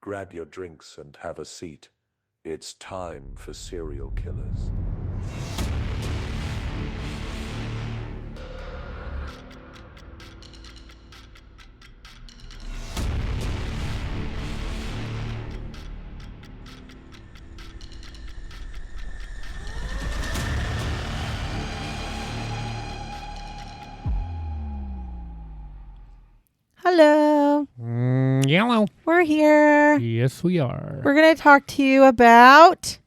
Grab your drinks and have a seat. It's time for serial killers. Hello. Yellow. We're here. Yes, we are. We're going to talk to you about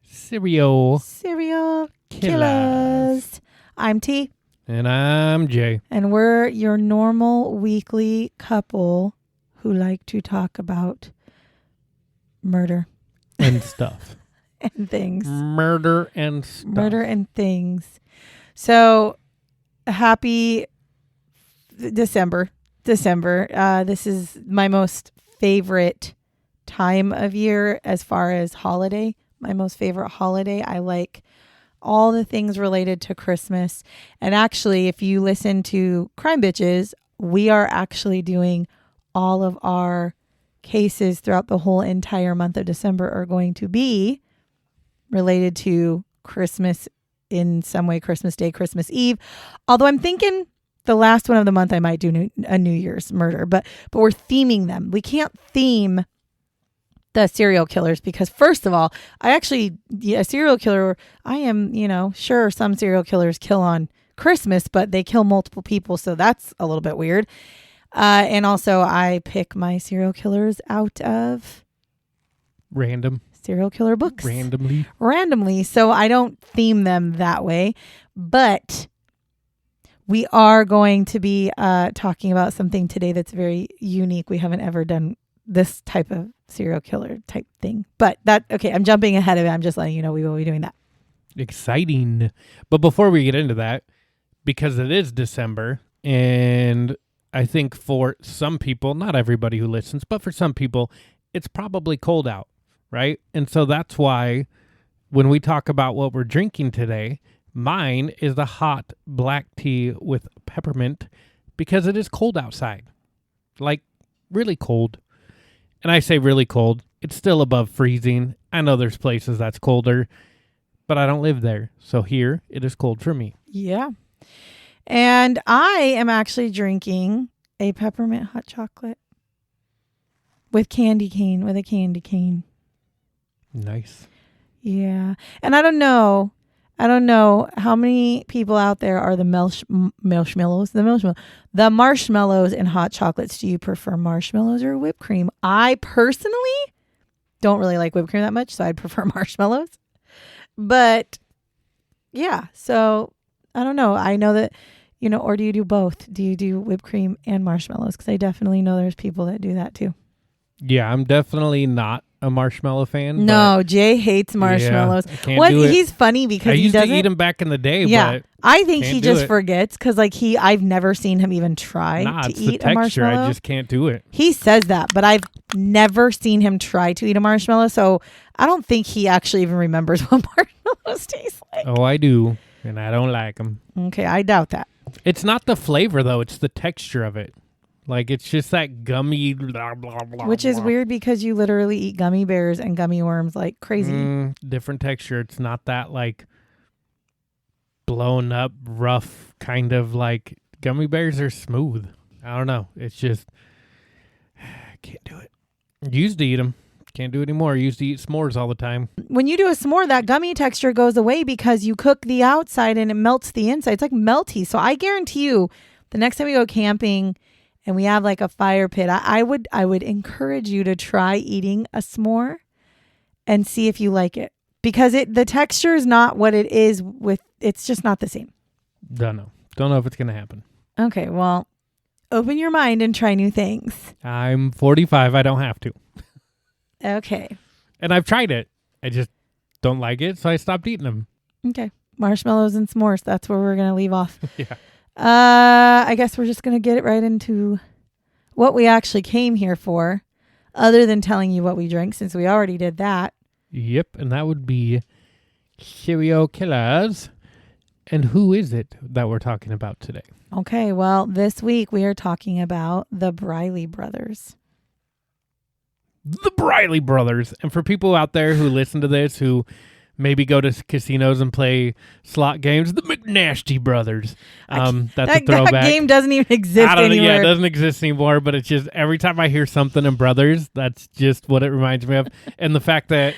Serial serial killers. killers. I'm T, And I'm Jay. and we're your normal weekly couple who like to talk about murder And stuff. and things. Murder and stuff. Murder and things. So, happy December. This is my most favorite time of year as far as holiday. My most favorite holiday. I like all the things related to Christmas. And actually, if you listen to Crime Bitches, we are actually doing all of our cases throughout the whole entire month of December are going to be related to Christmas in some way, Christmas Day, Christmas Eve. Although I'm thinking the last one of the month I might do a New Year's murder, but we're theming them. We can't theme the serial killers because, first of all, a serial killer, I am, sure some serial killers kill on Christmas, but they kill multiple people, so that's a little bit weird. And also, I pick my serial killers out of Random. serial killer books. Randomly. So I don't theme them that way, but we are going to be talking about something today that's very unique. We haven't ever done this type of serial killer type thing, but I'm jumping ahead of it. I'm just letting you know we will be doing that. Exciting. But before we get into that, because it is December, and I think for some people, not everybody who listens, but for some people, it's probably cold out, right? And so that's why when we talk about what we're drinking today, mine is the hot black tea with peppermint because it is cold outside. Like, really cold. And I say really cold. It's still above freezing. I know there's places that's colder, but I don't live there. So here, it is cold for me. Yeah. And I am actually drinking a peppermint hot chocolate with a candy cane. Nice. Yeah. And I don't know how many people out there are the marshmallows and hot chocolates. Do you prefer marshmallows or whipped cream? I personally don't really like whipped cream that much, so I'd prefer marshmallows. But yeah, so I don't know. I know that, or do you do both? Do you do whipped cream and marshmallows? Because I definitely know there's people that do that too. Yeah, I'm definitely not a marshmallow fan. No, Jay hates marshmallows. Yeah, I can't do it. He's funny because I he used doesn't to eat them back in the day. Yeah, but I think he just it. forgets because I've never seen him even try to it's eat the a texture. marshmallow. I just can't do it. He says that, but I've never seen him try to eat a marshmallow, so I don't think he actually even remembers what marshmallows taste like. Oh, I do, and I don't like them. Okay, I doubt that. It's not the flavor though; it's the texture of it. Like, it's just that gummy blah, blah, blah, Which is blah. weird because you literally eat gummy bears and gummy worms like crazy. Different texture. It's not that, like, blown up, rough kind of, like, gummy bears are smooth. I don't know. It's just, I can't do it. Used to eat them. Can't do it anymore. Used to eat s'mores all the time. When you do a s'more, that gummy texture goes away because you cook the outside and it melts the inside. It's like melty. So I guarantee you, the next time we go camping and we have like a fire pit, I would encourage you to try eating a s'more and see if you like it, because the texture is not what it is it's just not the same. Don't know if it's gonna happen. Okay, well, open your mind and try new things. I'm 45. I don't have to. Okay. And I've tried it. I just don't like it, so I stopped eating them. Okay. Marshmallows and s'mores. That's where we're gonna leave off. Yeah. I guess we're just going to get right into what we actually came here for, other than telling you what we drank, since we already did that. Yep, and that would be serial killers. And who is it that we're talking about today? Okay, well, this week we are talking about the Briley Brothers. the Briley Brothers. And for people out there who listen to this, who maybe go to casinos and play slot games, the McNasty Brothers. That's a throwback. That game doesn't even exist anymore. Yeah, it doesn't exist anymore, but it's just every time I hear something in Brothers, that's just what it reminds me of. And the fact that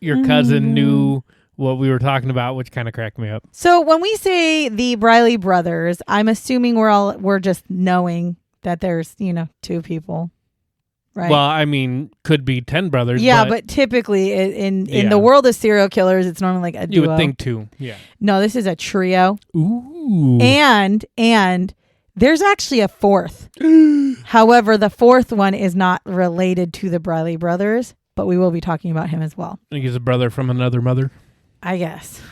your cousin knew what we were talking about, which kind of cracked me up. So when we say the Briley Brothers, I'm assuming we're just knowing that there's, two people. Right. Well, I mean, could be 10 brothers. Yeah, but typically in the world of serial killers, it's normally like a duo. You would think two. Yeah. No, this is a trio. Ooh. And there's actually a fourth. However, the fourth one is not related to the Briley Brothers, but we will be talking about him as well. I think he's a brother from another mother. I guess.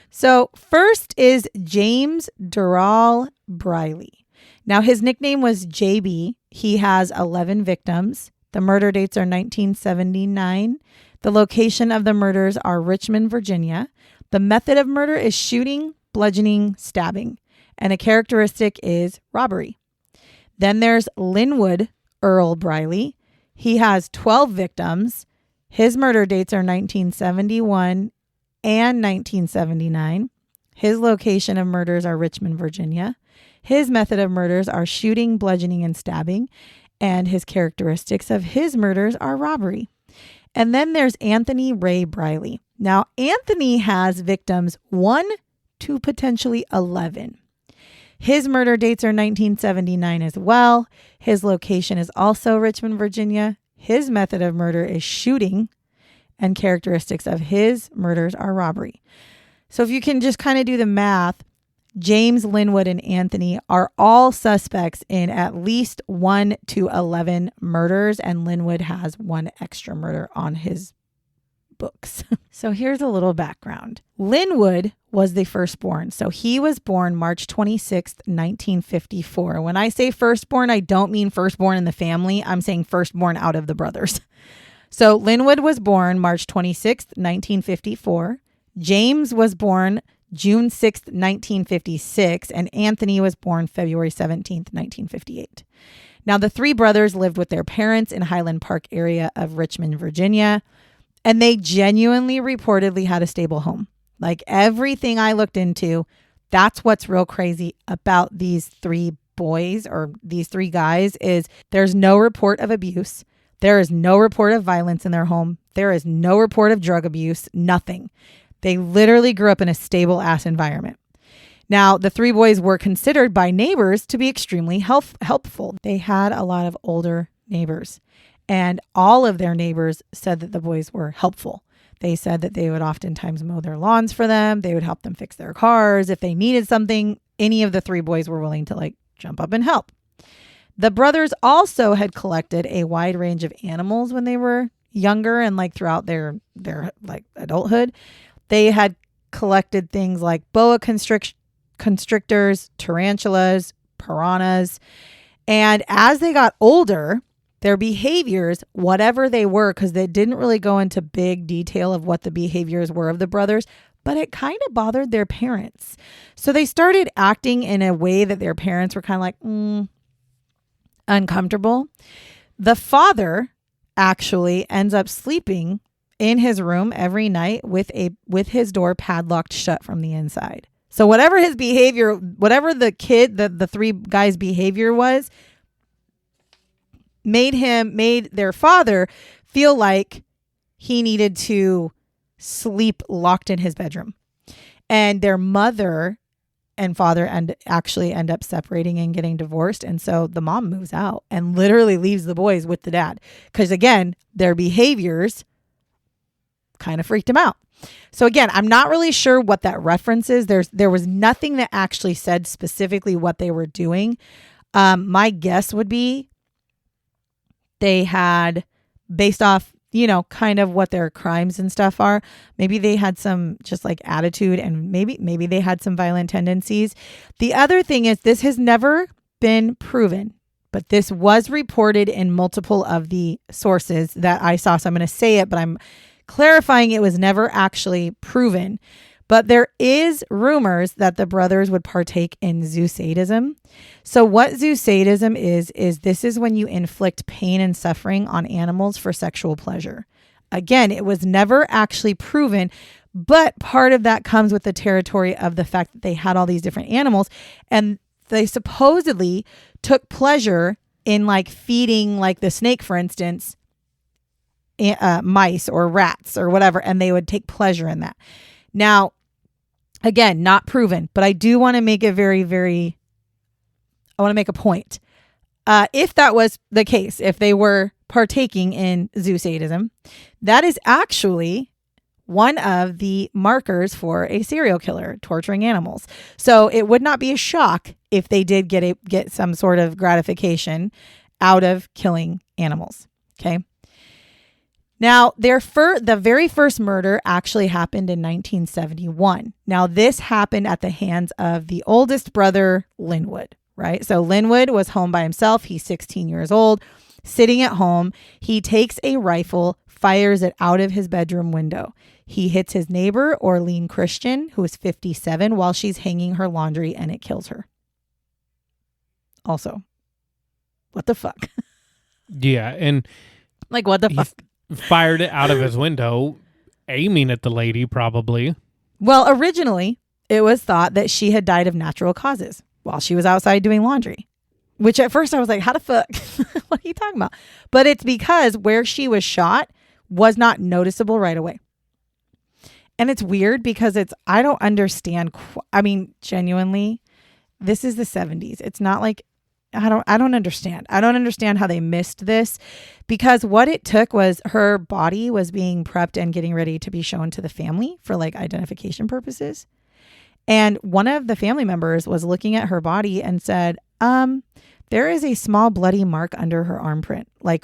So first is James Durrell Briley. Now, his nickname was JB. He has 11 victims. The murder dates are 1979. The location of the murders are Richmond, Virginia. The method of murder is shooting, bludgeoning, stabbing. And a characteristic is robbery. Then there's Linwood Earl Briley. He has 12 victims. His murder dates are 1971 and 1979. His location of murders are Richmond, Virginia. His method of murders are shooting, bludgeoning, and stabbing. And his characteristics of his murders are robbery. And then there's Anthony Ray Briley. Now, Anthony has victims 1 to potentially 11. His murder dates are 1979 as well. His location is also Richmond, Virginia. His method of murder is shooting. And characteristics of his murders are robbery. So if you can just kind of do the math, James, Linwood, and Anthony are all suspects in at least 1 to 11 murders, and Linwood has 1 extra murder on his books. So here's a little background. Linwood was the firstborn. So he was born March 26th, 1954. When I say firstborn, I don't mean firstborn in the family. I'm saying firstborn out of the brothers. So Linwood was born March 26th, 1954. James was born June 6th, 1956, and Anthony was born February 17th, 1958. Now, the 3 brothers lived with their parents in Highland Park area of Richmond, Virginia, and they genuinely reportedly had a stable home. Like everything I looked into, that's what's real crazy about these 3 boys or these 3 guys is there's no report of abuse. There is no report of violence in their home. There is no report of drug abuse, nothing. They literally grew up in a stable ass environment. Now, the 3 boys were considered by neighbors to be extremely helpful. They had a lot of older neighbors, and all of their neighbors said that the boys were helpful. They said that they would oftentimes mow their lawns for them. They would help them fix their cars. If they needed something, any of the 3 boys were willing to jump up and help. The brothers also had collected a wide range of animals when they were younger and throughout their adulthood. They had collected things like boa constrictors, tarantulas, piranhas. And as they got older, their behaviors, whatever they were, because they didn't really go into big detail of what the behaviors were of the brothers, but it kind of bothered their parents. So they started acting in a way that their parents were kind of uncomfortable. The father actually ends up sleeping in his room every night with his door padlocked shut from the inside. So whatever his behavior, whatever the 3 guys' behavior was, made their father feel like he needed to sleep locked in his bedroom. And their mother and father actually end up separating and getting divorced. And so the mom moves out and literally leaves the boys with the dad. Because again, their behaviors kind of freaked him out. So again, I'm not really sure what that reference is. There was nothing that actually said specifically what they were doing. My guess would be they had, based off, kind of what their crimes and stuff are, maybe they had some just attitude, and maybe they had some violent tendencies. The other thing is this has never been proven, but this was reported in multiple of the sources that I saw. So I'm going to say it, but I'm clarifying it was never actually proven. But there is rumors that the brothers would partake in zoosadism. So what zoosadism is this is when you inflict pain and suffering on animals for sexual pleasure. Again, it was never actually proven, but part of that comes with the territory of the fact that they had all these different animals, and they supposedly took pleasure in like feeding, like the snake, for instance, mice or rats or whatever, and they would take pleasure in that. Now, again, not proven, but I do want to make it I want to make a point. If that was the case, if they were partaking in zoosadism, that is actually one of the markers for a serial killer torturing animals. So it would not be a shock if they did get some sort of gratification out of killing animals. Okay. Now, the very first murder actually happened in 1971. Now, this happened at the hands of the oldest brother, Linwood, right? So Linwood was home by himself. He's 16 years old, sitting at home. He takes a rifle, fires it out of his bedroom window. He hits his neighbor, Orlean Christian, who is 57, while she's hanging her laundry, and it kills her. Also, what the fuck? Yeah, and like, what the fuck? Fired it out of his window, aiming at the lady, probably. Well, originally, it was thought that she had died of natural causes while she was outside doing laundry, which at first I was like, how the fuck? What are you talking about? But it's because where she was shot was not noticeable right away. And it's weird because I don't understand. I mean, genuinely, this is the 70s. It's not like, I don't understand. I don't understand how they missed this, because what it took was her body was being prepped and getting ready to be shown to the family for like identification purposes. And one of the family members was looking at her body and said, there is a small bloody mark under her armpit. Like,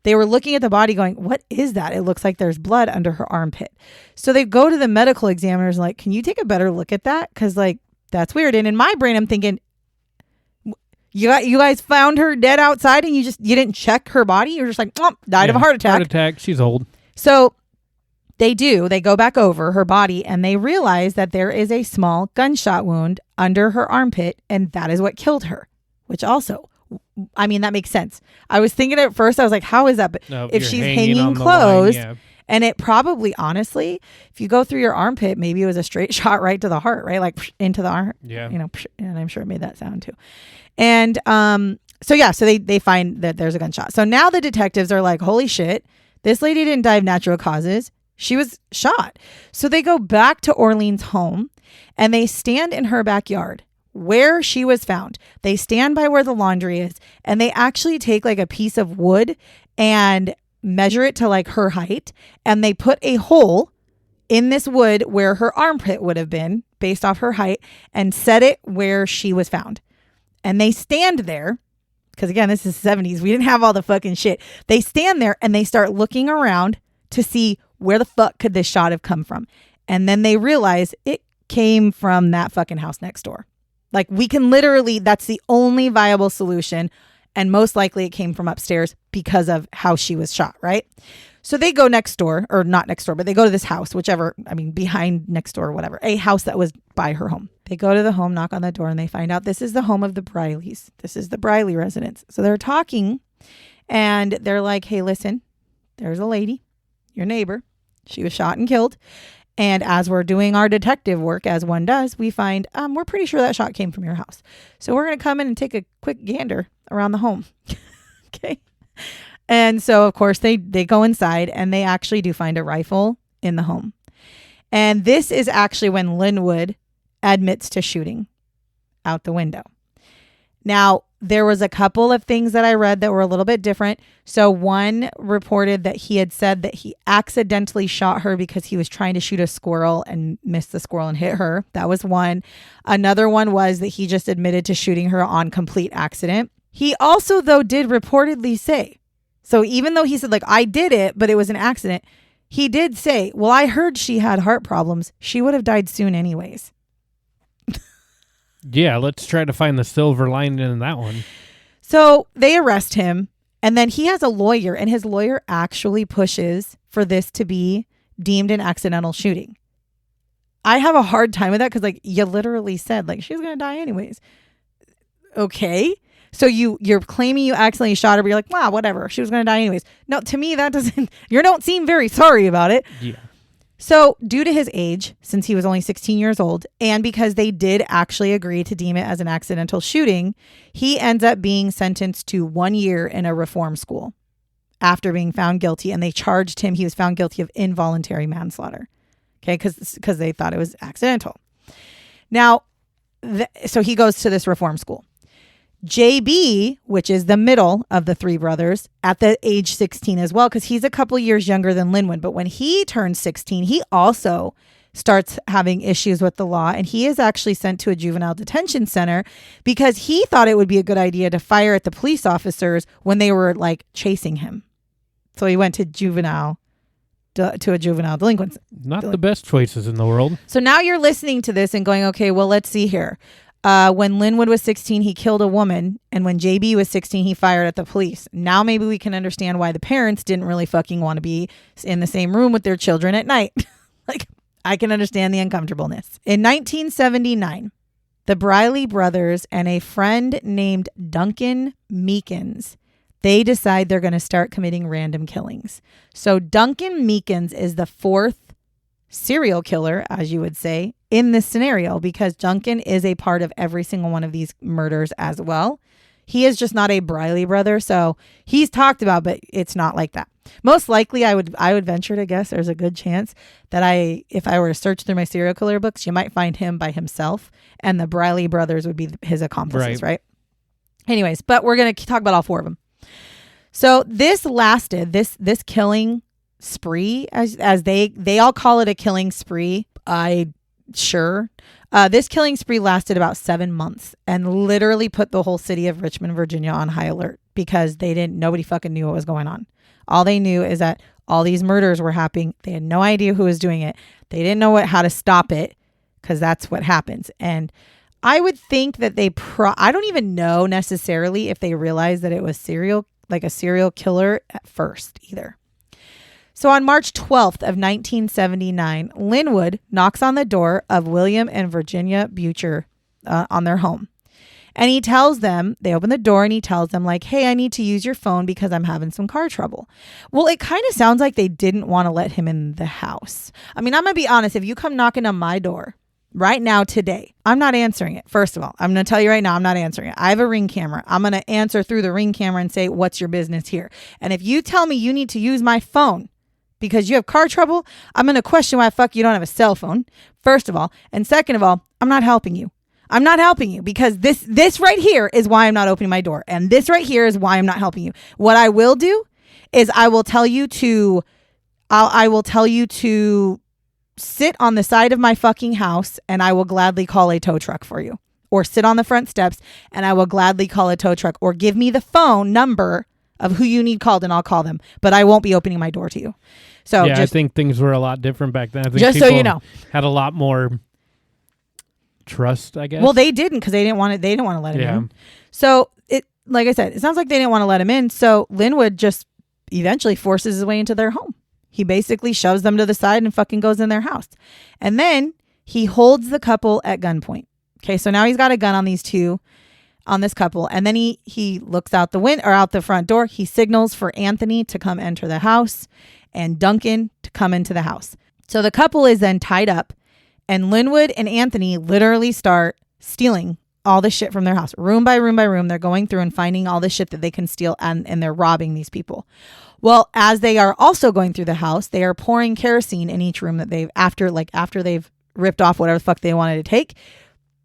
they were looking at the body going, what is that? It looks like there's blood under her armpit. So they go to the medical examiners like, can you take a better look at that? Because like, that's weird. And in my brain, I'm thinking, you guys found her dead outside and you didn't check her body. You're just like, died of a heart attack. Heart attack. She's old. So they go back over her body and they realize that there is a small gunshot wound under her armpit. And that is what killed her, which also, I mean, that makes sense. I was thinking at first, I was like, how is that? But if she's hanging closed, and it probably, honestly, if you go through your armpit, maybe it was a straight shot right to the heart, right? Like into the heart. Yeah. And I'm sure it made that sound too. And so they find that there's a gunshot. So now the detectives are like, holy shit, this lady didn't die of natural causes. She was shot. So they go back to Orlean's home and they stand in her backyard where she was found. They stand by where the laundry is and they actually take like a piece of wood and measure it to like her height, and they put a hole in this wood where her armpit would have been based off her height and set it where she was found. And they stand there because, again, this is the 70s. We didn't have all the fucking shit. They stand there and they start looking around to see where the fuck could this shot have come from. And then they realize it came from that fucking house next door. Like, we can literally, that's the only viable solution. And most likely it came from upstairs because of how she was shot, right? So they go next door, or not next door, but they go to this house, behind next door or whatever, a house that was by her home. They go to the home, knock on the door, and they find out this is the home of the Brileys. This is the Briley residence. So they're talking and they're like, hey, listen, there's a lady, your neighbor. She was shot and killed. And as we're doing our detective work, as one does, we find we're pretty sure that shot came from your house. So we're going to come in and take a quick gander around the home. Okay. And so, of course, they go inside and they actually do find a rifle in the home. And this is actually when Linwood admits to shooting out the window. Now, there was a couple of things that I read that were a little bit different. So one reported that he had said that he accidentally shot her because he was trying to shoot a squirrel and missed the squirrel and hit her. That was one. Another one was that he just admitted to shooting her on complete accident. He also, though, did reportedly say, so even though he said, like, I did it, but it was an accident, he did say, well, I heard she had heart problems. She would have died soon anyways. Yeah, let's try to find the silver lining in that one. So they arrest him, and then he has a lawyer, and his lawyer actually pushes for this to be deemed an accidental shooting. I have a hard time with that because, like, you literally said, like, she's going to die anyways. Okay. So you're claiming you accidentally shot her, but you're like, wow, whatever. She was going to die anyways. No, to me, that doesn't, you don't seem very sorry about it. Yeah. So due to his age, since he was only 16 years old, and because they did actually agree to deem it as an accidental shooting, he ends up being sentenced to 1 year in a reform school after being found guilty. And they charged him, he was found guilty of involuntary manslaughter. Okay, because they thought it was accidental. Now, so he goes to this reform school. JB, which is the middle of the three brothers, at the age 16 as well, because he's a couple years younger than Linwood. But when he turns 16, he also starts having issues with the law, and he is actually sent to a juvenile detention center because he thought it would be a good idea to fire at the police officers when they were like chasing him. So he went to a juvenile delinquent. Not the best choices in the world. So now you're listening to this and going, okay, well, let's see here. When Linwood was 16, he killed a woman. And when JB was 16, he fired at the police. Now maybe we can understand why the parents didn't really fucking want to be in the same room with their children at night. Like, I can understand the uncomfortableness. In 1979, the Briley brothers and a friend named Duncan Meekins, they decide they're going to start committing random killings. So Duncan Meekins is the fourth serial killer, as you would say, in this scenario, because Duncan is a part of every single one of these murders as well. He is just not a Briley brother, so he's talked about, but it's not like that. Most likely, I would venture to guess there's a good chance that if I were to search through my serial killer books, you might find him by himself, and the Briley brothers would be his accomplices, right? Anyways, but we're going to talk about all four of them. So this lasted, this killing spree, as they all call it a killing spree. This killing spree lasted about 7 months and literally put the whole city of Richmond, Virginia on high alert because nobody fucking knew what was going on. All they knew is that all these murders were happening. They had no idea who was doing it. They didn't know how to stop it because that's what happens. And I would think that I don't even know necessarily if they realized that it was a serial killer at first either. So on March 12th of 1979, Linwood knocks on the door of William and Virginia Butcher on their home. And he tells them, they open the door and he tells them like, hey, I need to use your phone because I'm having some car trouble. Well, it kind of sounds like they didn't want to let him in the house. I mean, I'm going to be honest. If you come knocking on my door right now today, I'm not answering it. First of all, I'm going to tell you right now, I'm not answering it. I have a Ring camera. I'm going to answer through the Ring camera and say, what's your business here? And if you tell me you need to use my phone because you have car trouble, I'm going to question why the fuck you don't have a cell phone, first of all. And second of all, I'm not helping you. I'm not helping you because this right here is why I'm not opening my door. And this right here is why I'm not helping you. What I will do is I will tell you to sit on the side of my fucking house and I will gladly call a tow truck for you. Or sit on the front steps and I will gladly call a tow truck. Or give me the phone number of who you need called and I'll call them. But I won't be opening my door to you. So yeah, I think things were a lot different back then. I think just so you know, had a lot more trust, I guess. Well, they didn't because they didn't want to let him in. So like I said, it sounds like they didn't want to let him in. So Linwood just eventually forces his way into their home. He basically shoves them to the side and fucking goes in their house. And then he holds the couple at gunpoint. Okay, so now he's got a gun on this couple. And then he looks out the window or out the front door. He signals for Anthony to come enter the house and Duncan to come into the house. So the couple is then tied up and Linwood and Anthony literally start stealing all the shit from their house. Room by room by room, they're going through and finding all the shit that they can steal and they're robbing these people. Well, as they are also going through the house, they are pouring kerosene in each room that after they've ripped off whatever the fuck they wanted to take,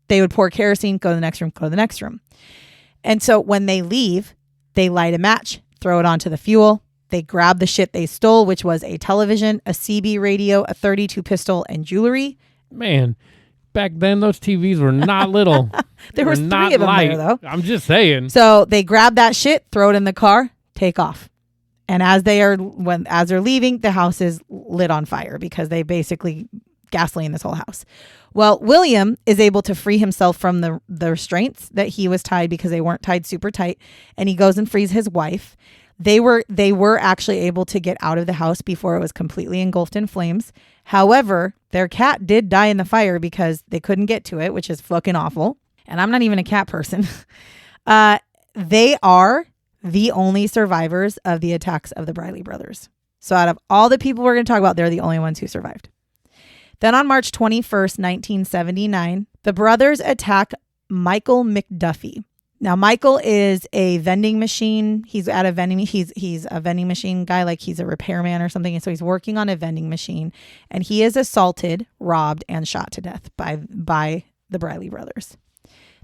they would pour kerosene, go to the next room, go to the next room. And so when they leave, they light a match, throw it onto the fuel. They grab the shit they stole, which was a television, a CB radio, a .32 pistol, and jewelry. Man, back then those TVs were not little. There were 3 of them there, though. I'm just saying. So they grab that shit, throw it in the car, take off. And as they're leaving, the house is lit on fire because they basically gasoline this whole house. Well, William is able to free himself from the restraints that he was tied because they weren't tied super tight. And he goes and frees his wife. They were actually able to get out of the house before it was completely engulfed in flames. However, their cat did die in the fire because they couldn't get to it, which is fucking awful. And I'm not even a cat person. They are the only survivors of the attacks of the Briley brothers. So out of all the people we're going to talk about, they're the only ones who survived. Then on March 21st, 1979, the brothers attack Michael McDuffie. Now, Michael is a vending machine. He's at a vending. He's a vending machine guy, like he's a repairman or something. And so he's working on a vending machine, and he is assaulted, robbed, and shot to death by the Briley brothers.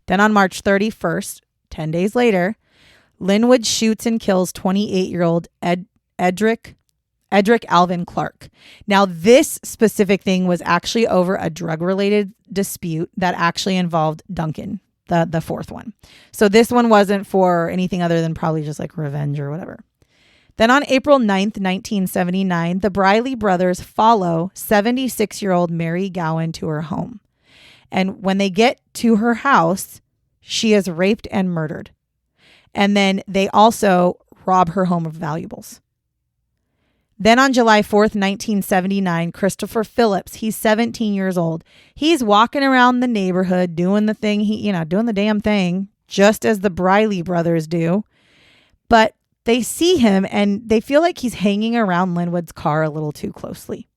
Then on March 31st, 10 days later, Linwood shoots and kills 28-year-old Edric Alvin Clark. Now, this specific thing was actually over a drug-related dispute that actually involved Duncan, the fourth one. So this one wasn't for anything other than probably just like revenge or whatever. Then on April 9th, 1979, the Briley brothers follow 76-year-old Mary Gowan to her home. And when they get to her house, she is raped and murdered. And then they also rob her home of valuables. Then on July 4th, 1979, Christopher Phillips, he's 17 years old. He's walking around the neighborhood doing the thing, doing the damn thing, just as the Briley brothers do. But they see him and they feel like he's hanging around Linwood's car a little too closely.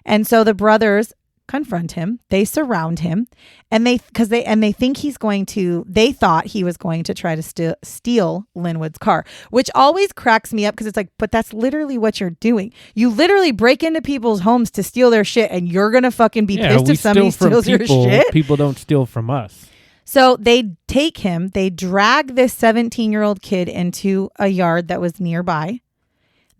And so the brothers confront him. They surround him, and they think they thought he was going to try to steal Linwood's car, which always cracks me up because it's like, but that's literally what you're doing. You literally break into people's homes to steal their shit, and you're gonna fucking be pissed if somebody steals your shit. People don't steal from us. So they take him, they drag this 17-year-old kid into a yard that was nearby.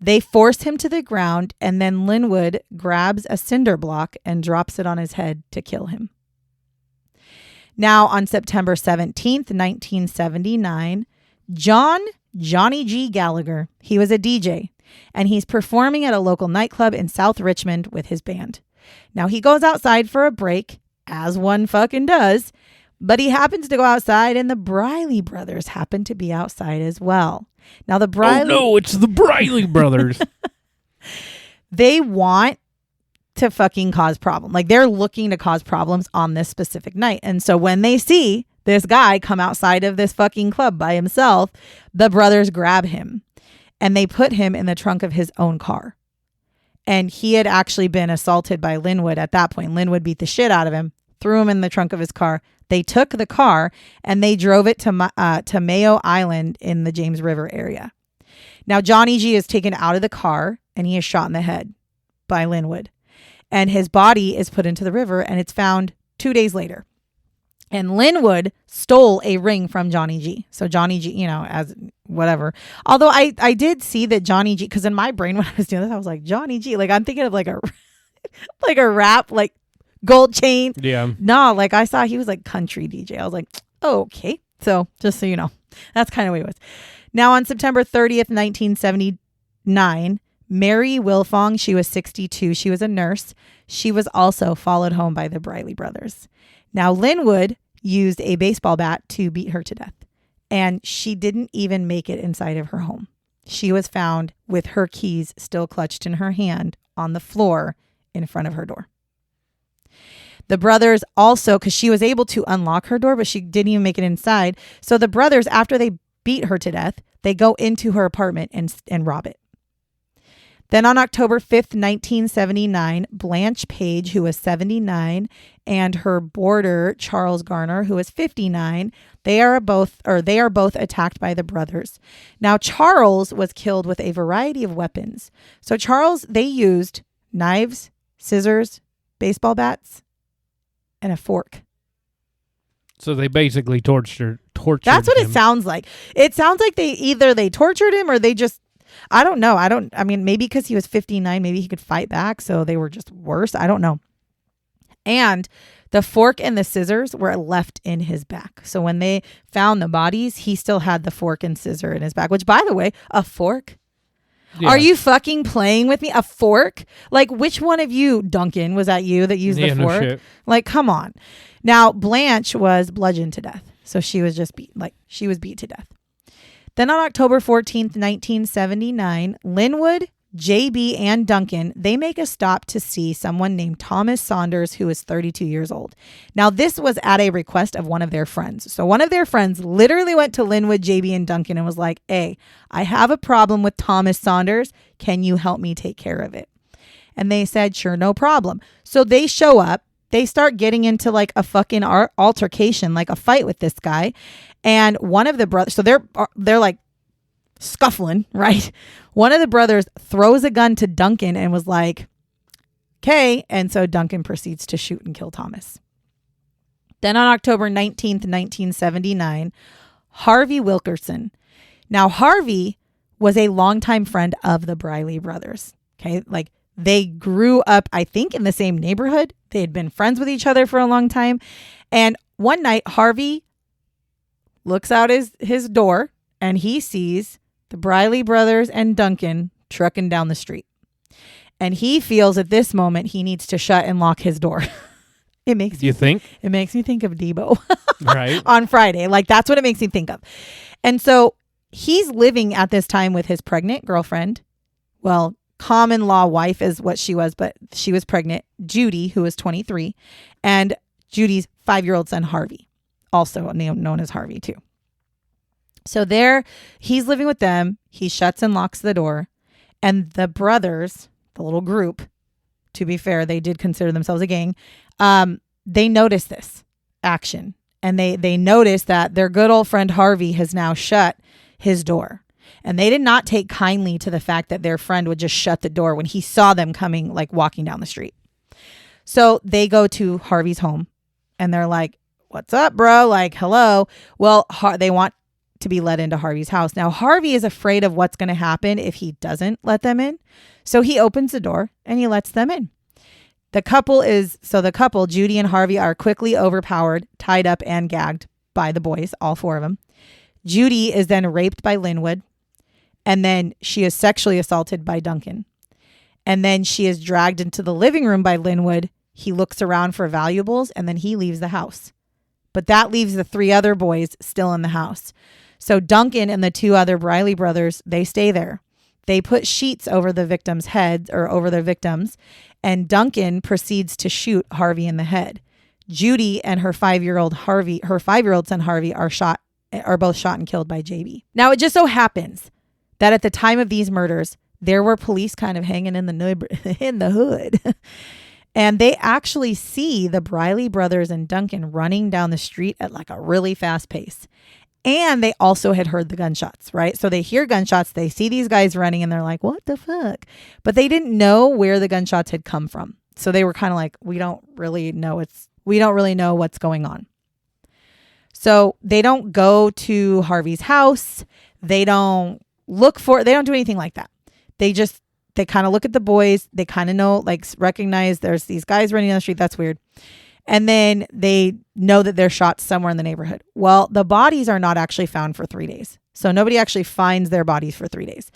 They force him to the ground, and then Linwood grabs a cinder block and drops it on his head to kill him. Now, on September 17th, 1979, Johnny G. Gallagher, he was a DJ, and he's performing at a local nightclub in South Richmond with his band. Now, he goes outside for a break, as one fucking does, but he happens to go outside, and the Briley brothers happen to be outside as well. Now, the Briley... Oh, no, it's the Briley brothers. They want to fucking cause problems. Like, they're looking to cause problems on this specific night. And so when they see this guy come outside of this fucking club by himself, the brothers grab him, and they put him in the trunk of his own car. And he had actually been assaulted by Linwood at that point. Linwood beat the shit out of him, threw him in the trunk of his car. They took the car and they drove it to Mayo Island in the James River area. Now, Johnny G is taken out of the car and he is shot in the head by Linwood. And his body is put into the river and it's found 2 days later. And Linwood stole a ring from Johnny G. So Johnny G, as whatever. Although I did see that Johnny G, because in my brain when I was doing this, I was like, Johnny G. Like, I'm thinking of like a rap, like, gold chain. Yeah. No, like I saw he was like country DJ. I was like, oh, okay. So just so you know, that's kind of what he was. Now on September 30th, 1979, Mary Wilfong, she was 62. She was a nurse. She was also followed home by the Briley brothers. Now Linwood used a baseball bat to beat her to death, and she didn't even make it inside of her home. She was found with her keys still clutched in her hand on the floor in front of her door. The brothers also, because she was able to unlock her door, but she didn't even make it inside. So the brothers, after they beat her to death, they go into her apartment and rob it. Then on October 5th, 1979, Blanche Page, who was 79, and her boarder, Charles Garner, who was 59, they are both attacked by the brothers. Now, Charles was killed with a variety of weapons. So Charles, they used knives, scissors, baseball bats, and a fork. So they basically tortured That's what him. It sounds like. It sounds like they tortured him or they just, I don't know. I mean, maybe because he was 59, maybe he could fight back. So they were just worse. I don't know. And the fork and the scissors were left in his back. So when they found the bodies, he still had the fork and scissor in his back, which, by the way, a fork. Yeah. Are you fucking playing with me? A fork? Like, which one of you, Duncan, was that you that used the fork? No shit. Like, come on. Now, Blanche was bludgeoned to death. So she was just beat to death. Then on October 14th, 1979, Linwood, JB, and Duncan, they make a stop to see someone named Thomas Saunders, who is 32 years old. Now, this was at a request of one of their friends. So one of their friends literally went to Linwood, JB, and Duncan and was like, hey, I have a problem with Thomas Saunders. Can you help me take care of it? And they said, sure, no problem. So they show up. They start getting into like a fucking altercation, like a fight with this guy. And one of the brothers, so they're like scuffling, right? One of the brothers throws a gun to Duncan and was like, okay. And so Duncan proceeds to shoot and kill Thomas. Then on October 19th, 1979, Harvey Wilkerson. Now, Harvey was a longtime friend of the Briley brothers. Okay. Like they grew up, I think, in the same neighborhood. They had been friends with each other for a long time. And one night, Harvey looks out his door and he sees the Briley brothers and Duncan trucking down the street. And he feels at this moment he needs to shut and lock his door. It makes me think of Debo right on Friday. Like that's what it makes me think of. And so he's living at this time with his pregnant girlfriend. Well, common law wife is what she was, but she was pregnant. Judy, who was 23, and Judy's 5-year-old son, Harvey, also known as Harvey too. So there he's living with them. He shuts and locks the door. And the brothers, the little group, to be fair, they did consider themselves a gang. They notice this action. And they notice that their good old friend Harvey has now shut his door. And they did not take kindly to the fact that their friend would just shut the door when he saw them coming, like walking down the street. So they go to Harvey's home and they're like, what's up, bro? Like, hello. Well, they want to be let into Harvey's house. Now, Harvey is afraid of what's going to happen if he doesn't let them in. So he opens the door and he lets them in. The couple, Judy and Harvey, are quickly overpowered, tied up, and gagged by the boys, all 4 of them. Judy is then raped by Linwood. And then she is sexually assaulted by Duncan. And then she is dragged into the living room by Linwood. He looks around for valuables and then he leaves the house. But that leaves the 3 other boys still in the house. So Duncan and the 2 other Briley brothers, they stay there. They put sheets over the victims' heads or over their victims. And Duncan proceeds to shoot Harvey in the head. Judy and her 5-year-old son Harvey are both shot and killed by JB. Now, it just so happens that at the time of these murders, there were police kind of hanging in the hood. And they actually see the Briley brothers and Duncan running down the street at like a really fast pace. And they also had heard the gunshots, right? So they hear gunshots, they see these guys running and they're like, what the fuck? But they didn't know where the gunshots had come from. So they were kind of like, we don't really know what's going on. So they don't go to Harvey's house. They don't do anything like that. They kind of look at the boys. They kind of know, like, recognize there's these guys running down the street. That's weird. And then they know that they're shot somewhere in the neighborhood. Well, the bodies are not actually found for 3 days. So nobody actually finds their bodies for 3 days.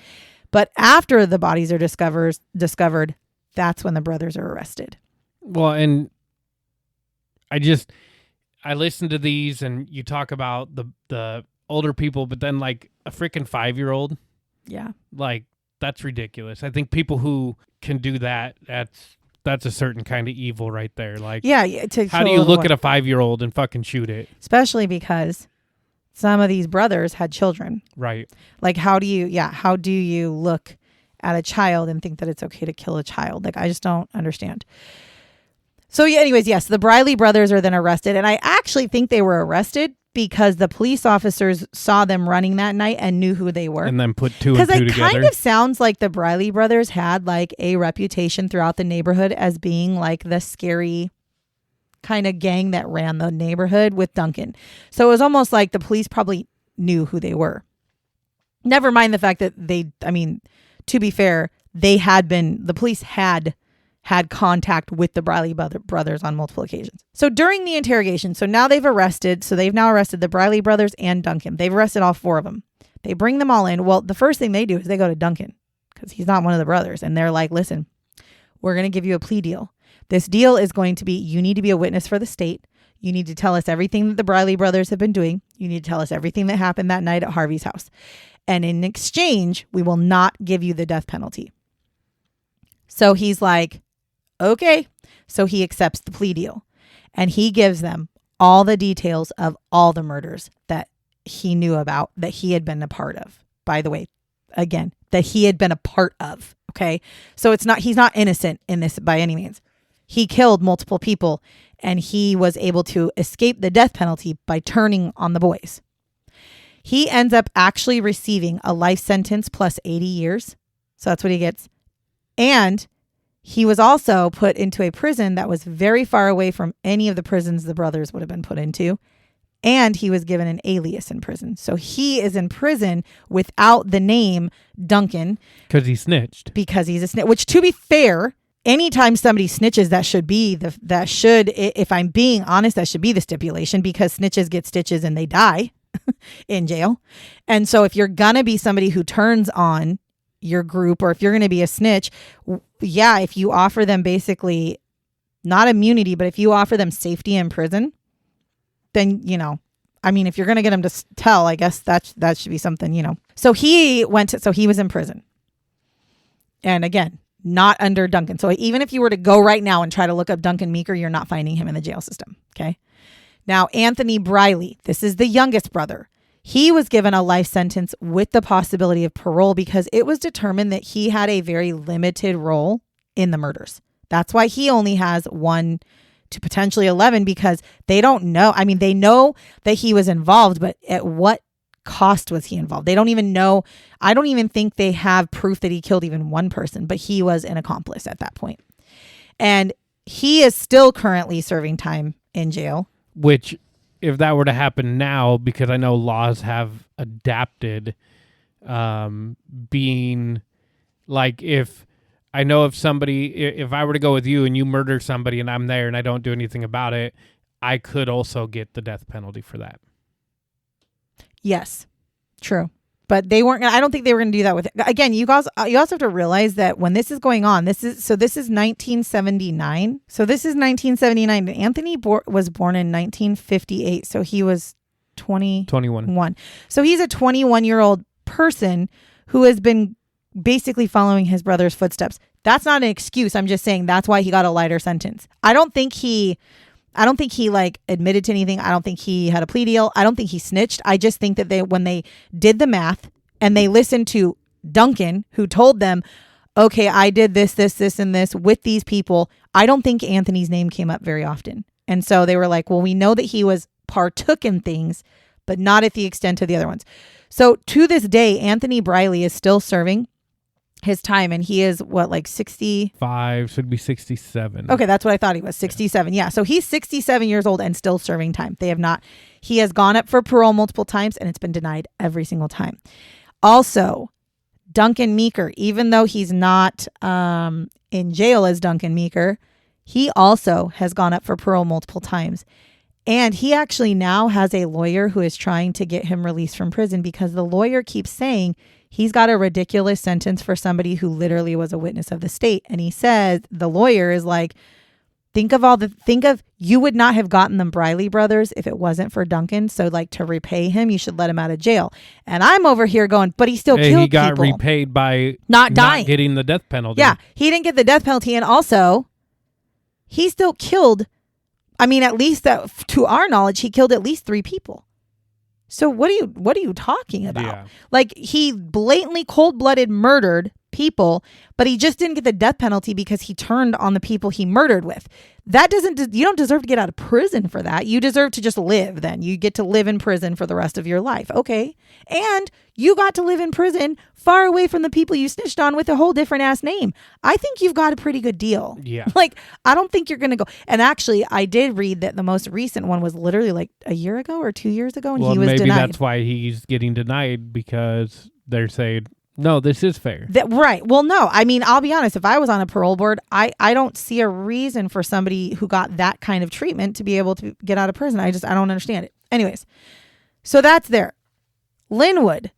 But after the bodies are discovered, that's when the brothers are arrested. Well, and I listened to these and you talk about the older people, but then like a freaking 5-year-old. Yeah. Like, that's ridiculous. I think people who can do that, that's a certain kind of evil right there. Like, yeah. How do you look at a 5-year-old and fucking shoot it? Especially because some of these brothers had children. Right. Like, how do you look at a child and think that it's okay to kill a child? Like, I just don't understand. So yeah, anyways, yes, the Briley brothers are then arrested. And I actually think they were arrested because the police officers saw them running that night and knew who they were. And then put 2 and 2 together. Because it kind of sounds like the Briley brothers had like a reputation throughout the neighborhood as being like the scary kind of gang that ran the neighborhood with Duncan. So it was almost like the police probably knew who they were. Never mind the fact that to be fair, the police had contact with the Briley brothers on multiple occasions. So during the interrogation, they've now arrested the Briley brothers and Duncan. They've arrested all 4 of them. They bring them all in. Well, the first thing they do is they go to Duncan because he's not one of the brothers. And they're like, listen, we're going to give you a plea deal. This deal is going to be, you need to be a witness for the state. You need to tell us everything that the Briley brothers have been doing. You need to tell us everything that happened that night at Harvey's house. And in exchange, we will not give you the death penalty. So he's like, okay. So he accepts the plea deal. And he gives them all the details of all the murders that he knew about, that he had been a part of. By the way, again, that he had been a part of. Okay. So he's not innocent in this by any means. He killed multiple people and he was able to escape the death penalty by turning on the boys. He ends up actually receiving a life sentence plus 80 years. So that's what he gets. And he was also put into a prison that was very far away from any of the prisons the brothers would have been put into. And he was given an alias in prison. So he is in prison without the name Duncan. Because he snitched. Because he's a snitch. Which, to be fair, anytime somebody snitches, if I'm being honest, that should be the stipulation, because snitches get stitches and they die in jail. And so if you're going to be somebody who turns on your group, or if you're going to be a snitch, yeah, if you offer them basically not immunity, but if you offer them safety in prison, then, if you're going to get them to tell, I guess that should be something, So he was in prison. And again, not under Duncan. So even if you were to go right now and try to look up Duncan Meeker, you're not finding him in the jail system. Okay. Now, Anthony Briley, this is the youngest brother. He was given a life sentence with the possibility of parole because it was determined that he had a very limited role in the murders. That's why he only has 1 to potentially 11, because they don't know. They know that he was involved, but at what cost was he involved? They don't even know. I don't even think they have proof that he killed even one person, but he was an accomplice at that point. And he is still currently serving time in jail. Which, if that were to happen now, because I know laws have adapted, being like, if I were to go with you and you murder somebody and I'm there and I don't do anything about it, I could also get the death penalty for that. Yes, true. But they weren't. I don't think they were going to do that with. Again, you also have to realize that when this is going on, this is 1979. So this is 1979. Anthony was born in 1958. So he was 21. So he's a 21-year-old person who has been basically following his brother's footsteps. That's not an excuse. I'm just saying that's why he got a lighter sentence. I don't think he like admitted to anything. I don't think he had a plea deal. I don't think he snitched. I just think that when they did the math and they listened to Duncan, who told them, okay, I did this, and this with these people, I don't think Anthony's name came up very often. And so they were like, well, we know that he partook in things, but not at the extent of the other ones. So to this day, Anthony Briley is still serving his time, and he is 65, should be 67. Okay, that's what I thought he was. 67. Yeah. So he's 67 years old and still serving time. He has gone up for parole multiple times and it's been denied every single time. Also, Duncan Meeker, even though he's not in jail as Duncan Meeker, he also has gone up for parole multiple times. And he actually now has a lawyer who is trying to get him released from prison, because the lawyer keeps saying he's got a ridiculous sentence for somebody who literally was a witness of the state. And he says, the lawyer is like, think of you would not have gotten the Briley brothers if it wasn't for Duncan. So to repay him, you should let him out of jail. And I'm over here going, but he still killed people. He got repaid by not dying, not getting the death penalty. Yeah, he didn't get the death penalty. And also, he still killed, at least to our knowledge, he killed at least 3 people. So what are you talking about? Yeah. He blatantly cold-blooded murdered people, but he just didn't get the death penalty because he turned on the people he murdered with. You don't deserve to get out of prison for that. You deserve to just live then. You get to live in prison for the rest of your life. Okay. And you got to live in prison far away from the people you snitched on with a whole different ass name. I think you've got a pretty good deal. Yeah. I don't think you're going to go. And actually, I did read that the most recent one was literally a year ago or 2 years ago, and he was denied. Maybe that's why he's getting denied, because they're saying, no, this is fair. Right. Well, no. I'll be honest. If I was on a parole board, I don't see a reason for somebody who got that kind of treatment to be able to get out of prison. I don't understand it. Anyways, so that's there. Linwood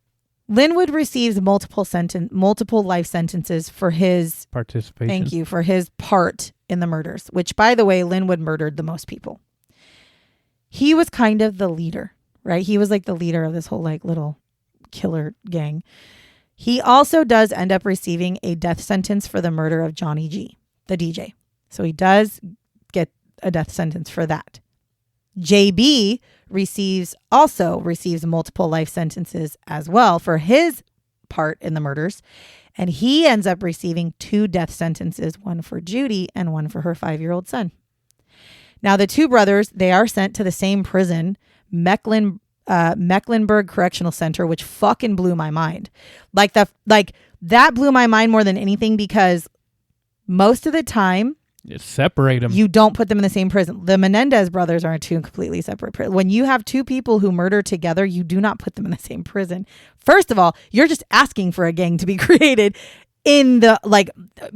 receives multiple life sentences for his participation. Thank you, for his part in the murders, which, by the way, Linwood murdered the most people. he was kind of the leader, right? He was like the leader of this whole like little killer gang. He also does end up receiving a death sentence for the murder of Johnny G, the DJ. So he does get a death sentence for that. JB also receives multiple life sentences as well for his part in the murders. And he ends up receiving 2 death sentences, one for Judy and one for her 5-year-old son. Now, the 2 brothers, they are sent to the same prison, Mecklenburg Correctional Center, which fucking blew my mind. That blew my mind more than anything, because most of the time, you separate them. You don't put them in the same prison. The Menendez brothers are in 2 completely separate prisons. When you have 2 people who murder together, you do not put them in the same prison. First of all, you're just asking for a gang to be created in the,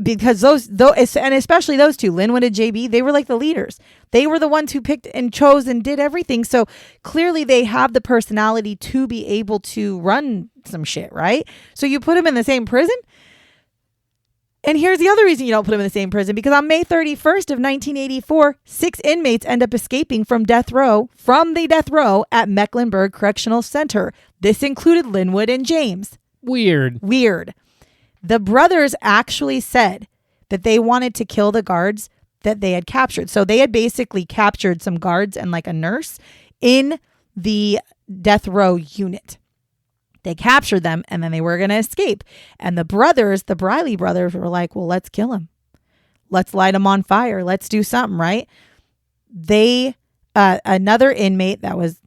because those, and especially those 2, Linwood and JB, they were like the leaders. They were the ones who picked and chose and did everything. So clearly they have the personality to be able to run some shit, right? So you put them in the same prison. And here's the other reason you don't put them in the same prison, because on May 31st of 1984, 6 inmates end up escaping from the death row at Mecklenburg Correctional Center. This included Linwood and James. Weird. The brothers actually said that they wanted to kill the guards that they had captured. So they had basically captured some guards and like a nurse in the death row unit. They captured them, and then they were going to escape. And the Briley brothers were like, well, let's kill him. Let's light him on fire. Let's do something, right? Another inmate that was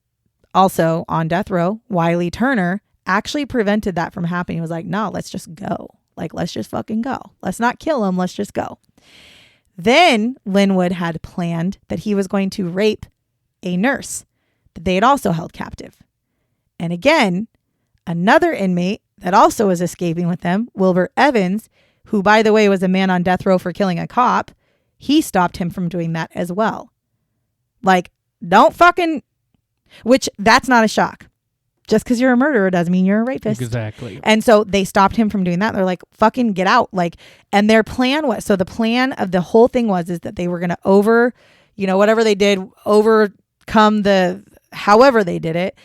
also on death row, Wiley Turner, actually prevented that from happening. He was like, no, let's just go. Let's just fucking go. Let's not kill him. Let's just go. Then Linwood had planned that he was going to rape a nurse that they had also held captive. And again, another inmate that also was escaping with them, Wilbur Evans, who, by the way, was a man on death row for killing a cop, he stopped him from doing that as well. Which that's not a shock. Just because you're a murderer doesn't mean you're a rapist. Exactly. And so they stopped him from doing that. They're like, fucking get out. And their plan was, so the plan of the whole thing was that they were going to whatever they did, overcome however they did it.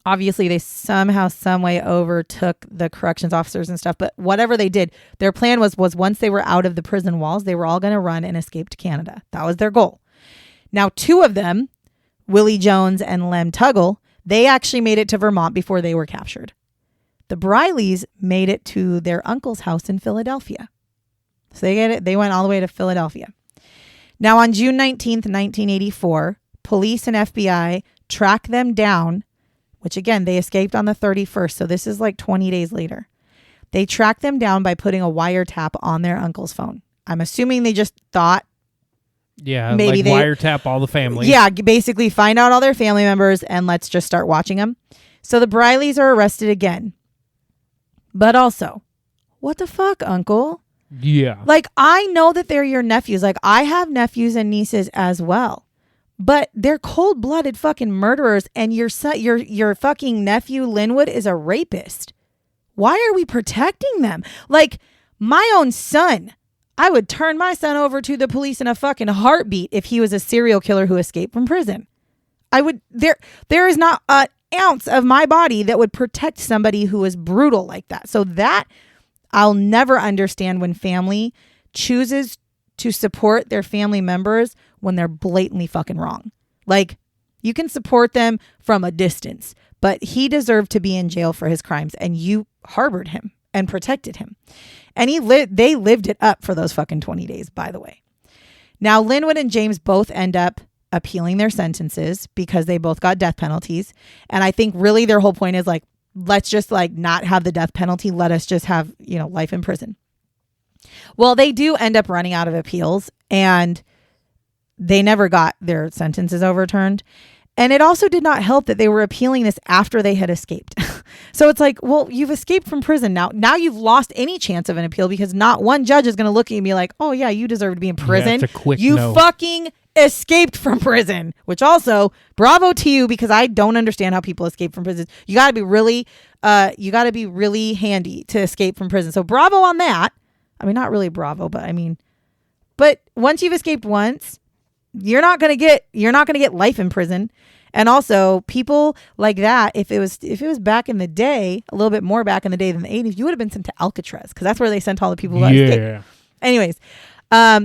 Obviously, they somehow, some way overtook the corrections officers and stuff. But whatever they did, their plan was once they were out of the prison walls, they were all going to run and escape to Canada. That was their goal. Now, 2 of them, Willie Jones and Lem Tuggle, they actually made it to Vermont before they were captured. The Brileys made it to their uncle's house in Philadelphia. So they went all the way to Philadelphia. Now, on June 19th, 1984, police and FBI tracked them down, which again, they escaped on the 31st. So this is 20 days later. They tracked them down by putting a wiretap on their uncle's phone. I'm assuming they just thought, yeah, maybe they wiretap all the family. Yeah, basically find out all their family members and let's just start watching them. So the Brileys are arrested again. But also, what the fuck, uncle? Yeah. I know that they're your nephews. I have nephews and nieces as well. But they're cold-blooded fucking murderers, and your fucking nephew Linwood is a rapist. Why are we protecting them? My own son, I would turn my son over to the police in a fucking heartbeat if he was a serial killer who escaped from prison. There is not an ounce of my body that would protect somebody who is brutal like that. So that I'll never understand, when family chooses to support their family members when they're blatantly fucking wrong. You can support them from a distance, but he deserved to be in jail for his crimes, and you harbored him and protected him. And they lived it up for those fucking 20 days, by the way. Now, Linwood and James both end up appealing their sentences because they both got death penalties. And I think really their whole point is let's just not have the death penalty. Let us just have, life in prison. Well, they do end up running out of appeals, and they never got their sentences overturned. And it also did not help that they were appealing this after they had escaped. So it's well, you've escaped from prison now. Now you've lost any chance of an appeal, because not one judge is going to look at you and be like, oh yeah, you deserve to be in prison. Yeah, it's a quick you no. Fucking escaped from prison, which also bravo to you, because I don't understand how people escape from prison. You got to be really handy to escape from prison. So bravo on that. I mean, not really bravo, but but once you've escaped once, you're not going to get life in prison. And also, people like that, if it was back in the day, a little bit more back in the day than the 80s, you would have been sent to Alcatraz, because that's where they sent all the people who got escaped. Anyways,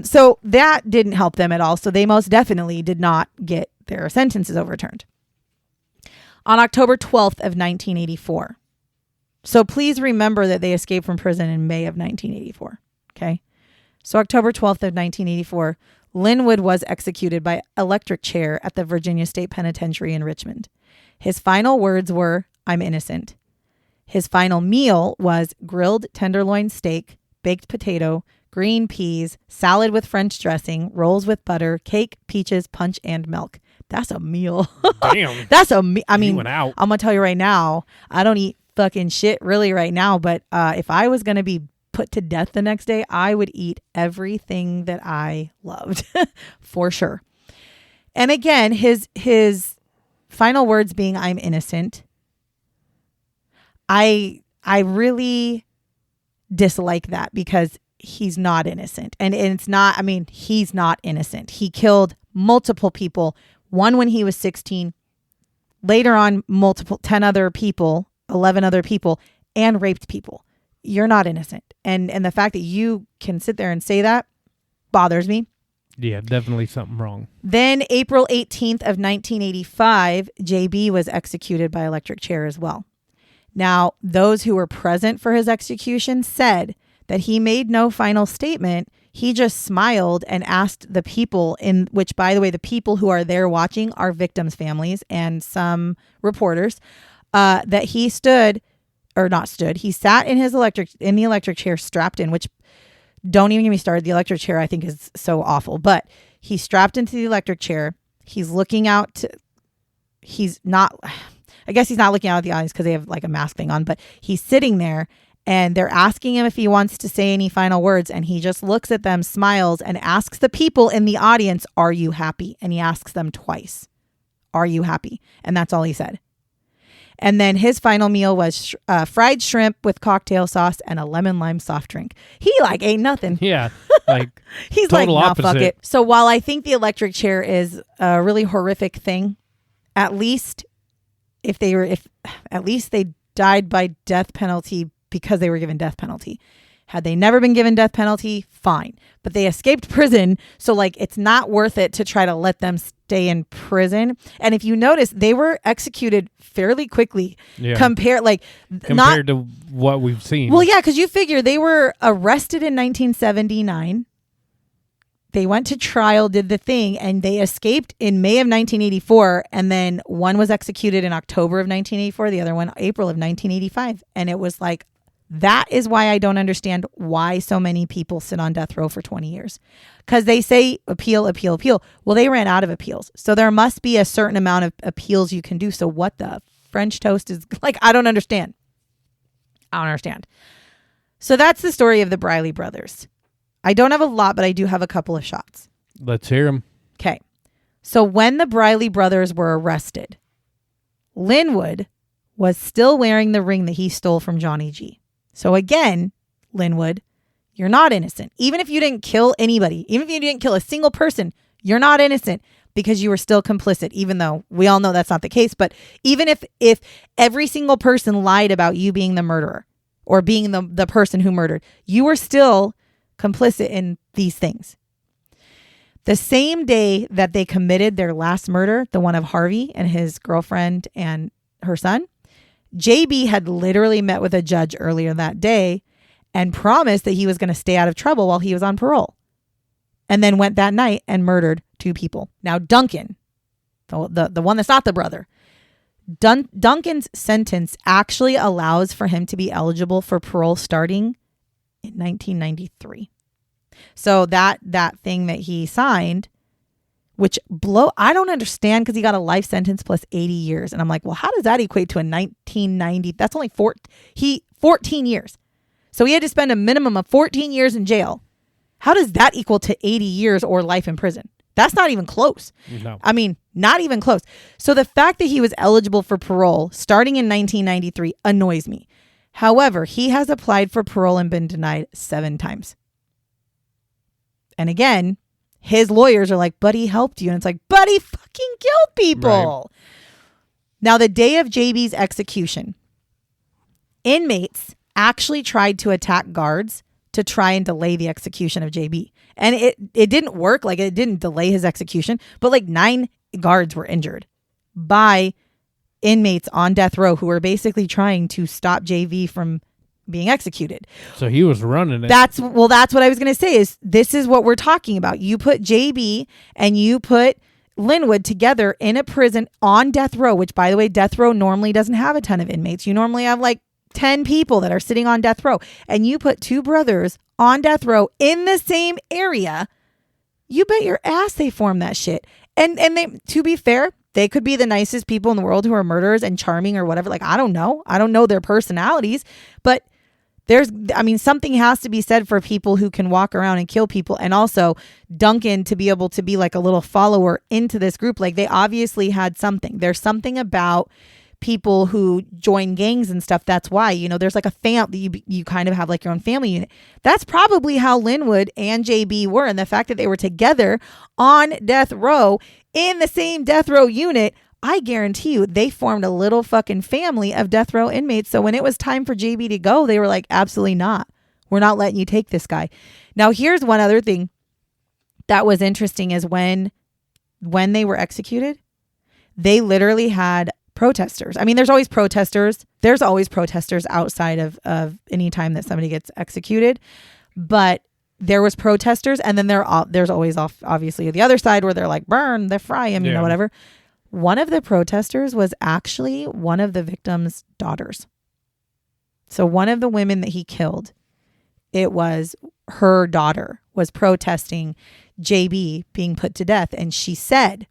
so that didn't help them at all. So they most definitely did not get their sentences overturned. On October 12th of 1984. So please remember that they escaped from prison in May of 1984. Okay. So October 12th of 1984, Linwood was executed by electric chair at the Virginia State Penitentiary in Richmond. His final words were, "I'm innocent." His final meal was grilled tenderloin steak, baked potato, green peas, salad with French dressing, rolls with butter, cake, peaches, punch, and milk. That's a meal. Damn. I mean, went out. I'm going to tell you right now, I don't eat fucking shit really right now, but if I was going to be put to death the next day, I would eat everything that I loved for sure. And again, his final words being, "I'm innocent." I really dislike that, because he's not innocent. And it's not, I mean, he's not innocent. He killed multiple people, one when he was 16, later on 10 other people, 11 other people, and raped people. You're not innocent. And the fact that you can sit there and say that bothers me. Yeah, definitely something wrong. Then April 18th of 1985, JB was executed by electric chair as well. Now, those who were present for his execution said that he made no final statement. He just smiled and asked the people, in which, by the way, the people who are there watching are victims' families and some reporters, that he he sat in the electric chair strapped in, which, don't even get me started. The electric chair I think is so awful, but he's strapped into the electric chair. He's looking out. I guess he's not looking out at the audience because they have like a mask thing on, but he's sitting there and they're asking him if he wants to say any final words. And he just looks at them, smiles, and asks the people in the audience, "Are you happy?" And he asks them twice, "Are you happy?" And that's all he said. And then his final meal was fried shrimp with cocktail sauce and a lemon lime soft drink. He like ate nothing. Yeah. Like he's like, total "Nah, opposite." fuck it." So while I think the electric chair is a really horrific thing, at least at least they died by death penalty because they were given death penalty. Had they never been given death penalty, fine. But they escaped prison, so like it's not worth it to try to let them stay in prison. And if you notice, they were executed fairly quickly. Yeah. Compared to what we've seen. Well, yeah, because you figure they were arrested in 1979. They went to trial, did the thing, and they escaped in May of 1984. And then one was executed in October of 1984, the other one April of 1985. And it was like, that is why I don't understand why so many people sit on death row for 20 years. Because they say appeal, appeal, appeal. Well, they ran out of appeals. So there must be a certain amount of appeals you can do. So what the French toast is like, I don't understand. So that's the story of the Briley brothers. I don't have a lot, but I do have a couple of shots. Let's hear them. Okay. So when the Briley brothers were arrested, Linwood was still wearing the ring that he stole from Johnny G. So again, Linwood, you're not innocent. Even if you didn't kill anybody, even if you didn't kill a single person, you're not innocent because you were still complicit, even though we all know that's not the case. But even if every single person lied about you being the murderer or being the person who murdered, you were still complicit in these things. The same day that they committed their last murder, the one of Harvey and his girlfriend and her son, JB had literally met with a judge earlier that day and promised that he was going to stay out of trouble while he was on parole. And then went that night and murdered 2 people. Now, Duncan, the one that's not the brother, Duncan's sentence actually allows for him to be eligible for parole starting in 1993. So that thing that he signed, which I don't understand, because he got a life sentence plus 80 years. And I'm like, well, how does that equate to a 1990? That's only 14 years. So he had to spend a minimum of 14 years in jail. How does that equal to 80 years or life in prison? That's not even close. No. I mean, not even close. So the fact that he was eligible for parole starting in 1993 annoys me. However, he has applied for parole and been denied 7 times. And again, His lawyers are like, but he helped you. And it's like, but he fucking killed people. Right. Now, the day of JB's execution, inmates actually tried to attack guards to try and delay the execution of JB. And it didn't work. Like, it didn't delay his execution, but like 9 guards were injured by inmates on death row who were basically trying to stop JV from being executed. So he was running it. That's what I was going to say is this is what we're talking about. You put JB and you put Linwood together in a prison on death row, which, by the way, death row normally doesn't have a ton of inmates. You normally have like 10 people that are sitting on death row, and you put 2 brothers on death row in the same area. You bet your ass they formed that shit. And they, to be fair, they could be the nicest people in the world who are murderers and charming or whatever. Like, I don't know their personalities, but something has to be said for people who can walk around and kill people. And also Duncan to be able to be like a little follower into this group. Like, they obviously had something. There's something about people who join gangs and stuff. That's why, there's like a family, you kind of have like your own family unit. That's probably how Linwood and JB were. And the fact that they were together on death row in the same death row unit, I guarantee you they formed a little fucking family of death row inmates. So when it was time for JB to go, they were like, absolutely not. We're not letting you take this guy. Now, here's one other thing that was interesting is when they were executed, they literally had protesters. I mean, there's always protesters. There's always protesters outside of any time that somebody gets executed. But there was protesters, and then there's always obviously the other side where they're like, burn, they fry him, whatever. One of the protesters was actually one of the victim's daughters. So one of the women that he killed, it was her daughter was protesting JB being put to death. And she said,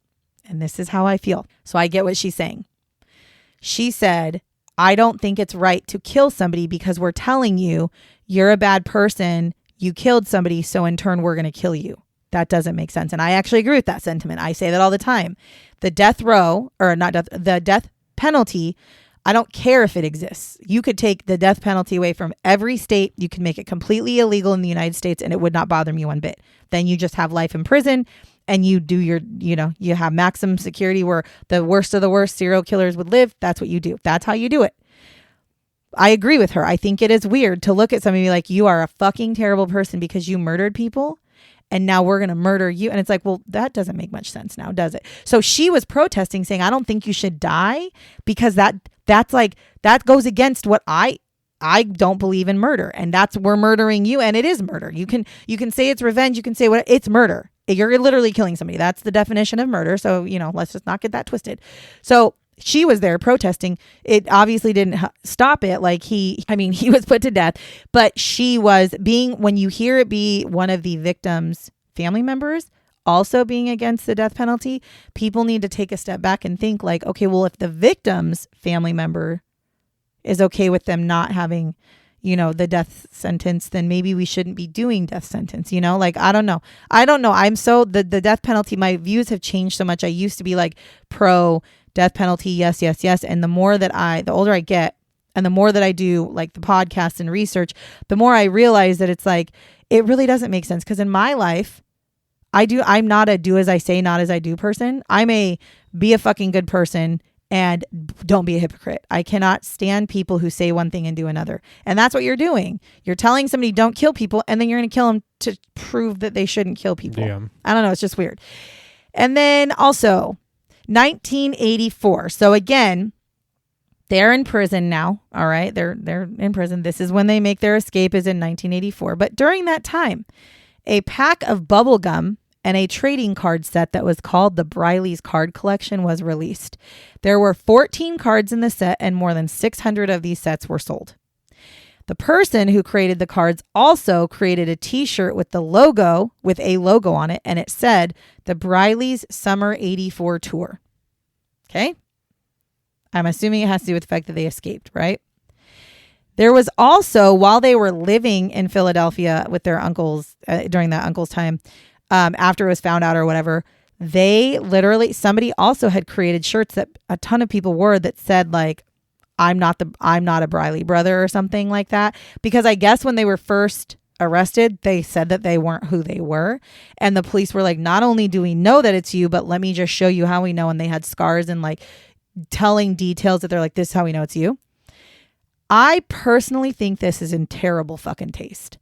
and this is how I feel. So I get what she's saying. She said, I don't think it's right to kill somebody because we're telling you you're a bad person. You killed somebody. So in turn, we're going to kill you. That doesn't make sense. And I actually agree with that sentiment. I say that all the time. The the death penalty, I don't care if it exists. You could take the death penalty away from every state. You can make it completely illegal in the United States and it would not bother me one bit. Then you just have life in prison and you do your, you have maximum security where the worst of the worst serial killers would live. That's what you do. That's how you do it. I agree with her. I think it is weird to look at somebody and be like, you are a fucking terrible person because you murdered people. And now we're going to murder you. And it's like, well, that doesn't make much sense now, does it? So she was protesting saying, I don't think you should die because that's like, that goes against what I don't believe in murder. And we're murdering you. And it is murder. You can say it's revenge. You can say it's murder. You're literally killing somebody. That's the definition of murder. So, let's just not get that twisted. So she was there protesting. It obviously didn't stop it. Like he was put to death, but she was when you hear it be one of the victim's family members also being against the death penalty, people need to take a step back and think like, okay, well, if the victim's family member is okay with them not having, the death sentence, then maybe we shouldn't be doing death sentence, like, I don't know. I'm so the death penalty, my views have changed so much. I used to be like pro death penalty. Yes, yes, yes. And the older I get and the more that I do like the podcast and research, the more I realize that it's like, it really doesn't make sense. Cause in my life, I'm not a do as I say, not as I do person. I'm a be a fucking good person and don't be a hypocrite. I cannot stand people who say one thing and do another. And that's what you're doing. You're telling somebody don't kill people and then you're going to kill them to prove that they shouldn't kill people. Yeah. I don't know. It's just weird. And then also 1984. So again, they're in prison now. All right. They're in prison. This is when they make their escape is in 1984. But during that time, a pack of bubble gum and a trading card set that was called the Briley's Card Collection was released. There were 14 cards in the set and more than 600 of these sets were sold. The person who created the cards also created a t-shirt with a logo on it, and it said the Briley's Summer 84 Tour. Okay? I'm assuming it has to do with the fact that they escaped, right? There was also, while they were living in Philadelphia with their uncles during that uncle's time, after it was found out or whatever, somebody also had created shirts that a ton of people wore that said like, I'm not a Briley brother or something like that. Because I guess when they were first arrested, they said that they weren't who they were. And the police were like, not only do we know that it's you, but let me just show you how we know. And they had scars and like telling details that they're like, this is how we know it's you. I personally think this is in terrible fucking taste.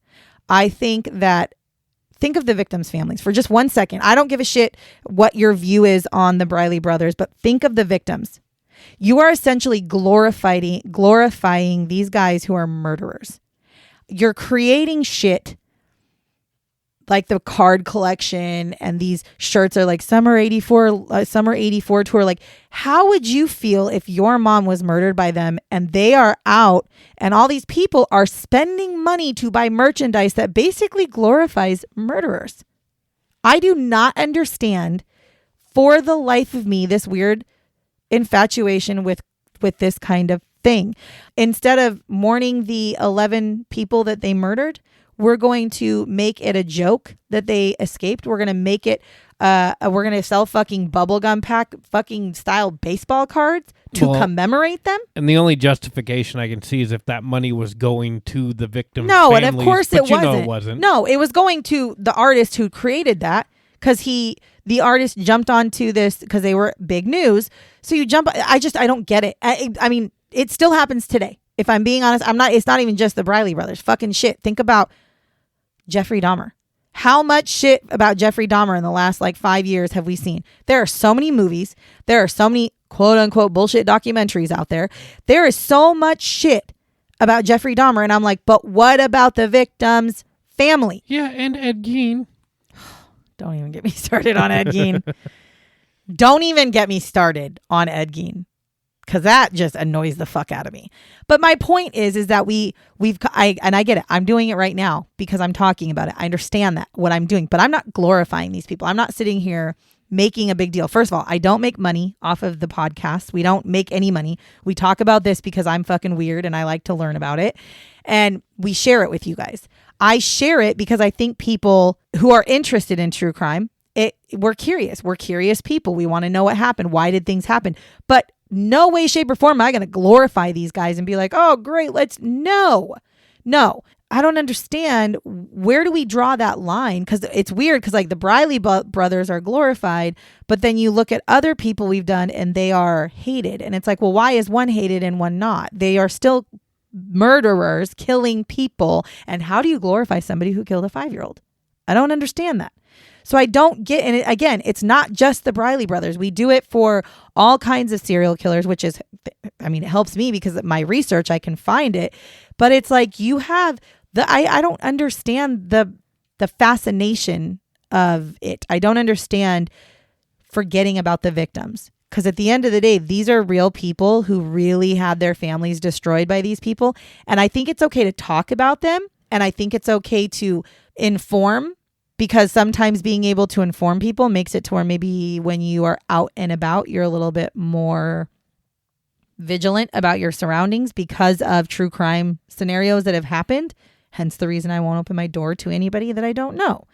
I think of the victims' families for just 1 second. I don't give a shit what your view is on the Briley brothers, but think of the victims. You are essentially glorifying these guys who are murderers. You're creating shit like the card collection, and these shirts are like summer 84 tour. Like, how would you feel if your mom was murdered by them and they are out and all these people are spending money to buy merchandise that basically glorifies murderers? I do not understand for the life of me this weird infatuation with this kind of thing. Instead of mourning the 11 people that they murdered, we're going to make it a joke that they escaped. We're going to make it, we're going to sell fucking bubblegum pack fucking style baseball cards to commemorate them. And the only justification I can see is if that money was going to the victims' No, families, and of course but it you wasn't. know it wasn't. No, it was going to the artist who created that, because the artist jumped onto this because they were big news. So you jump, I don't get it. I mean, it still happens today. If I'm being honest, it's not even just the Briley brothers. Fucking shit. Think about Jeffrey Dahmer. How much shit about Jeffrey Dahmer in the last like 5 years have we seen? There are so many movies. There are so many quote unquote bullshit documentaries out there. There is so much shit about Jeffrey Dahmer. And I'm like, but what about the victim's family? Yeah, and Ed Gein. Don't even get me started on Ed Gein. Don't even get me started on Ed Gein, because that just annoys the fuck out of me. But my point is that I get it. I'm doing it right now because I'm talking about it. I understand that what I'm doing, but I'm not glorifying these people. I'm not sitting here making a big deal. First of all, I don't make money off of the podcast. We don't make any money. We talk about this because I'm fucking weird and I like to learn about it. And we share it with you guys. I share it because I think people who are interested in true crime, we're curious. We're curious people. We want to know what happened. Why did things happen? But no way, shape, or form am I going to glorify these guys and be like, oh, great, no. I don't understand. Where do we draw that line? Because it's weird, because like the Briley brothers are glorified, but then you look at other people we've done and they are hated. And it's like, well, why is one hated and one not? They are still murderers killing people. And how do you glorify somebody who killed a 5-year-old? I don't understand that. So I don't get, and again, it's not just the Briley brothers. We do it for all kinds of serial killers, which is, I mean, it helps me because of my research, I can find it. But it's like you have I don't understand the fascination of it. I don't understand forgetting about the victims. Because at the end of the day, these are real people who really had their families destroyed by these people. And I think it's okay to talk about them. And I think it's okay to inform, because sometimes being able to inform people makes it to where maybe when you are out and about, you're a little bit more vigilant about your surroundings because of true crime scenarios that have happened. Hence the reason I won't open my door to anybody that I don't know.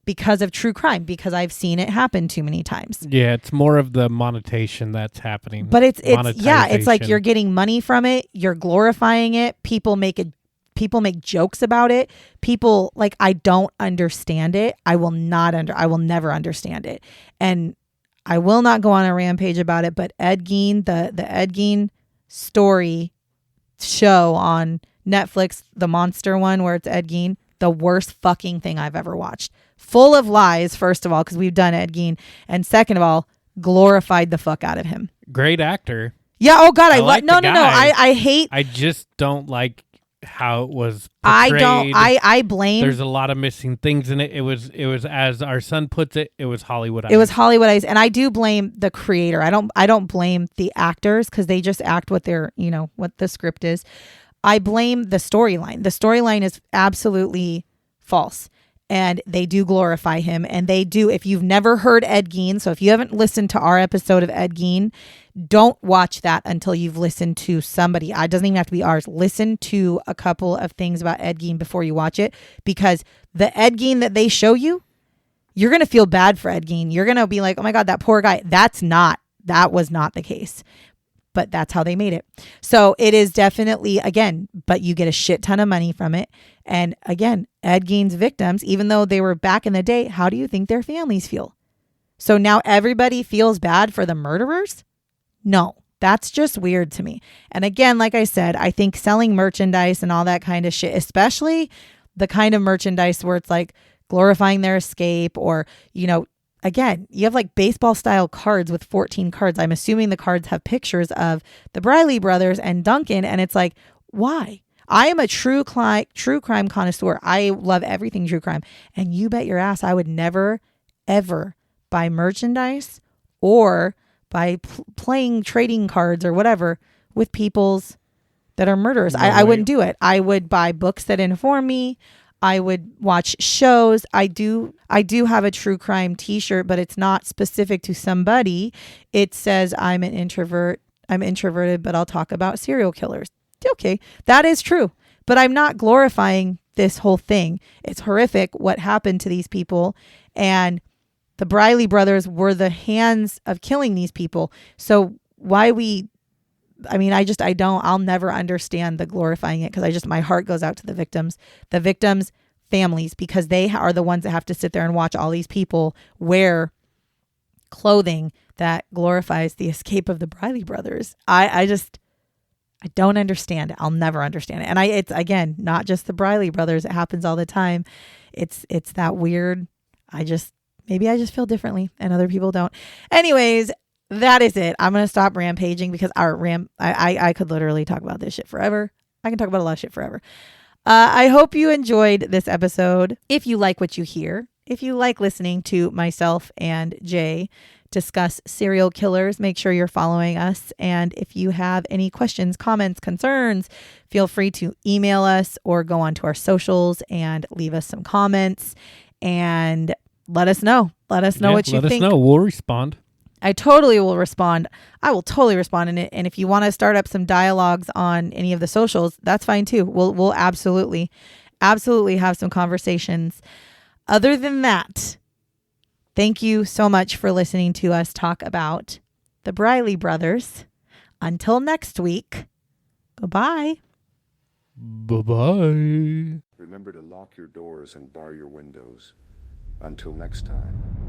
Because of true crime, because I've seen it happen too many times. Yeah, it's more of the monetization that's happening. But it's like you're getting money from it. You're glorifying it. People make jokes about it. People, like, I don't understand it. I will never understand it. And I will not go on a rampage about it, but Ed Gein, the Ed Gein story show on Netflix, the monster one where it's Ed Gein, the worst fucking thing I've ever watched. Full of lies, first of all, because we've done Ed Gein. And second of all, glorified the fuck out of him. Great actor. Yeah, oh God, No. I hate. I just don't like how it was portrayed. I blame. There's a lot of missing things in it. It was as our son puts it, it was Hollywoodized. It was Hollywoodized, and I do blame the creator. I don't blame the actors, because they just act what what the script is. I blame the storyline. The storyline is absolutely false. And they do glorify him. And they do, if you've never heard Ed Gein, so if you haven't listened to our episode of Ed Gein, don't watch that until you've listened to somebody. It doesn't even have to be ours. Listen to a couple of things about Ed Gein before you watch it. Because the Ed Gein that they show you, you're going to feel bad for Ed Gein. You're going to be like, oh my God, that poor guy. That was not the case. but that's how they made it. So it is definitely, again, but you get a shit ton of money from it. And again, Ed Gein's victims, even though they were back in the day, how do you think their families feel? So now everybody feels bad for the murderers? No, that's just weird to me. And again, like I said, I think selling merchandise and all that kind of shit, especially the kind of merchandise where it's like glorifying their escape, or, you know, again, you have like baseball style cards with 14 cards. I'm assuming the cards have pictures of the Briley brothers and Duncan. And it's like, why? I am a true crime connoisseur. I love everything true crime. And you bet your ass I would never, ever buy merchandise or by playing trading cards or whatever with people's that are murderers. I wouldn't do it. I would buy books that inform me. I would watch shows. I do have a true crime t-shirt, but it's not specific to somebody. It says I'm an introvert. I'm introverted, but I'll talk about serial killers. Okay, that is true. But I'm not glorifying this whole thing. It's horrific what happened to these people. And the Briley brothers were the hands of killing these people. So I'll never understand the glorifying it, because my heart goes out to the victims' families, because they are the ones that have to sit there and watch all these people wear clothing that glorifies the escape of the Briley brothers. I don't understand it. I'll never understand it. And it's again, not just the Briley brothers. It happens all the time. It's that weird. Maybe I just feel differently and other people don't. Anyways, that is it. I'm going to stop rampaging, because I could literally talk about this shit forever. I can talk about a lot of shit forever. I hope you enjoyed this episode. If you like what you hear, if you like listening to myself and Jay discuss serial killers, make sure you're following us. And if you have any questions, comments, concerns, feel free to email us or go onto our socials and leave us some comments and let us know. Let us know what you think. Let us know. We'll respond. I totally will respond. I will totally respond in it. And if you want to start up some dialogues on any of the socials, that's fine too. We'll absolutely have some conversations. Other than that, thank you so much for listening to us talk about the Briley brothers. Until next week, goodbye. Bye-bye. Remember to lock your doors and bar your windows. Until next time.